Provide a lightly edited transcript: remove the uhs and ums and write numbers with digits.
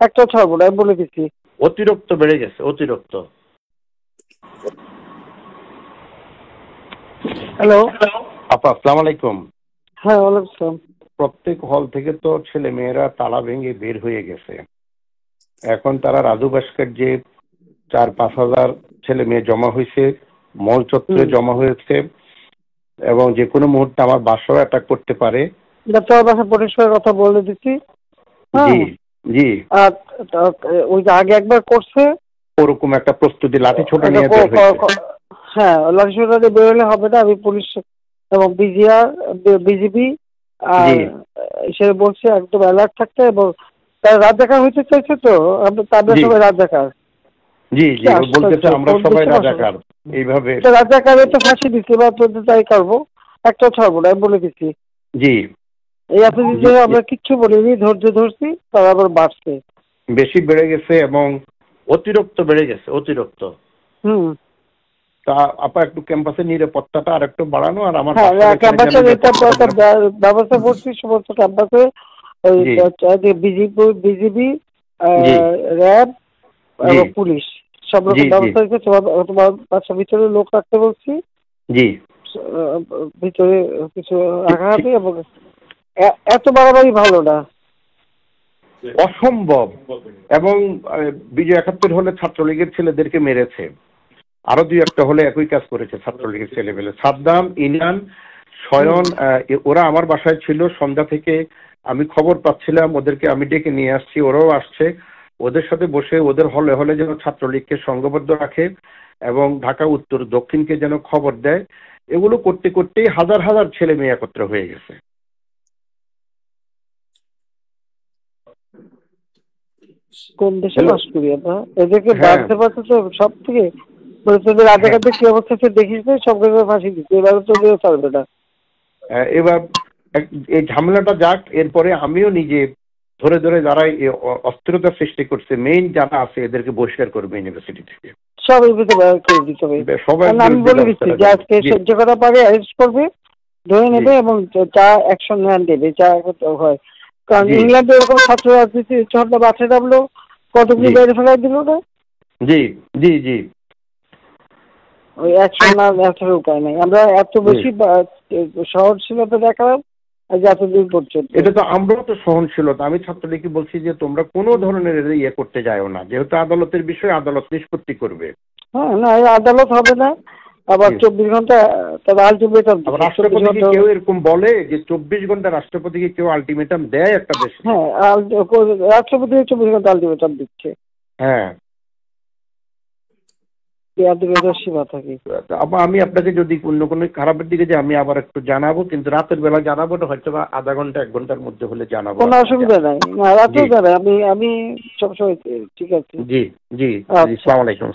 একটা ছাড়বো না, আমি বলে দিচ্ছি। অতিরিক্ত বেড়ে গেছে, অতিরিক্ত। হ্যালো আপা, আসসালামু আলাইকুম। হ্যাঁ, ওয়ালাইকুম আসসালাম। প্রত্যেক হল থেকে তো ছেলে মেয়েরা তালা ভেঙে বের হয়ে গেছে। এখন তারা রাজু ভাস্কর যে 4-5 হাজার ছেলে মেয়ে জমা হয়েছে, মল চত্বরে জমা হয়েছে এবং যে কোনো মুহূর্তে আমার বাসাও অ্যাটাক করতে পারে। তোর বাসা পরিষ্কার কথা বলে দিচ্ছি। জি জি। আর ওই যে আগে একবার করছে ওরকম একটা প্রস্তুতি, লাঠি ছোট নিয়ে বের হয়েছে। হ্যাঁ, লাঠি ছোট নিয়ে বের হলে হবে না। আমি পুলিশ এবং বিজিবি আর সে বলছে একদম অ্যালার্ট থাকতে, এবং তারা রাজাকার হইতে চাইছে তো তাদের সবাই রাজাকার। জি জি, বলতেছে আমরা সবাই রাজাকার। এইভাবে রাজাকারে তো ফাঁসি দিচ্ছে, বা তোদের তাই করবো, একটা ছাড়বো না, আমি বলে দিচ্ছি। জি, এই এতদিন ধরে আমরা কিচ্ছু বলিনি, ধৈর্য ধরছি, তারা আবার বাড়ছে, বেশি বেড়ে গেছে এবং অতিরিক্ত বেড়ে গেছে, অতিরিক্ত। তা আপা একটু ক্যাম্পাসের নিরাপত্তাটা আর একটু বাড়ানো, আর আমার ক্যাম্পাসের ব্যবস্থা করছি সমস্ত ক্যাম্পাসে। ওই বিজিবি, র্যাব এবং পুলিশ সব রকম ব্যবস্থা হয়েছে। তোমার বাসার ভিতরে লোক রাখতে বলছি। জি, ভিতরে কিছু রাখা হবে, এবং এত বাড়াবাড়ি ভালো না, অসম্ভব। এবং বিজয় 71 হলে ছাত্রলীগের ছেলেদেরকে মেরেছে, আরো 2-1টা হলে একই কাজ করেছে ছাত্রলীগের ছেলেমেলে। সাদ্দাম, ইনান, শয়ন, ওরা আমার বাসায় ছিল সন্ধ্যা থেকে। আমি খবর পাচ্ছিলাম, ওদেরকে আমি ডেকে নিয়ে আসছি, ওরাও আসছে। ওদের সাথে বসে ওদের হলে হলে যেন ছাত্রলীগকে সংঘবদ্ধ রাখে এবং ঢাকা উত্তর দক্ষিণকে যেন খবর দেয়। এগুলো করতে করতেই হাজার হাজার ছেলে মেয়ে একত্র হয়ে গেছে। কোন দেশে বাস করি আমরা, এদেরকে বাঁধতে পারছে তো সব থেকে। তোদের রাজাকারদের কি অবস্থা দেখিস না, সব কিছু ফাঁসি দিচ্ছে, এবার তোদেরও চলবে না। এবার এই ঝামেলাটা যাক, এরপরে আমিও নিজে ধরে ধরে যারা অস্থিরতা সৃষ্টি করছে মেইন যারা আছে এদেরকে বহিষ্কার করবে ইউনিভার্সিটি থেকে। সবাই আমি বলে দিচ্ছি যে আজকে সহ্য করা পারে অ্যারেস্ট করবে, ধরে নেবে এবং যা অ্যাকশন দেবে, যা হয়। কারণ ইংল্যান্ডে এরকম ছাত্র রাজনীতি ঝড়টা বাঁচে নামলো, কতগুলো বাইরে ফেলাই দিল না। জি জি জি, ওই অ্যাকশন না দেখার উপায় নাই। আমরা এত বেশি সহনশীলতা দেখালাম এতদিন পর্যন্ত। এটা তো আমরাও তো সহনশীলতা। আমি ছাত্রলীগকে বলছি যে তোমরা কোনো ধরনের ইয়ে করতে যাও না, যেহেতু আদালতের বিষয়, আদালত নিষ্পত্তি করবে। হ্যাঁ, না আদালত হবে না, আবার 24 ঘন্টা তার আলটিমেটাম। রাষ্ট্রপতি কেউ এরকম বলে যে 24 ঘন্টা রাষ্ট্রপতিকে কেউ আলটিমেটাম দেয় একটা দেশ? হ্যাঁ, রাষ্ট্রপতি 24 ঘন্টা আলটিমেটাম দিচ্ছে। হ্যাঁ, সীমা থাকে। আমি আপনাকে যদি অন্য কোনো খারাপের দিকে যে আমি আবার একটু জানাবো, কিন্তু রাতের বেলা জানাবো না, হয়তো বা আধা ঘন্টা 1 ঘন্টার মধ্যে হলে জানাবো। কোনো অসুবিধা নাই, না রাতেও জানাই, আমি সবসময় ঠিক আছে। জি জি, আসসালামু আলাইকুম।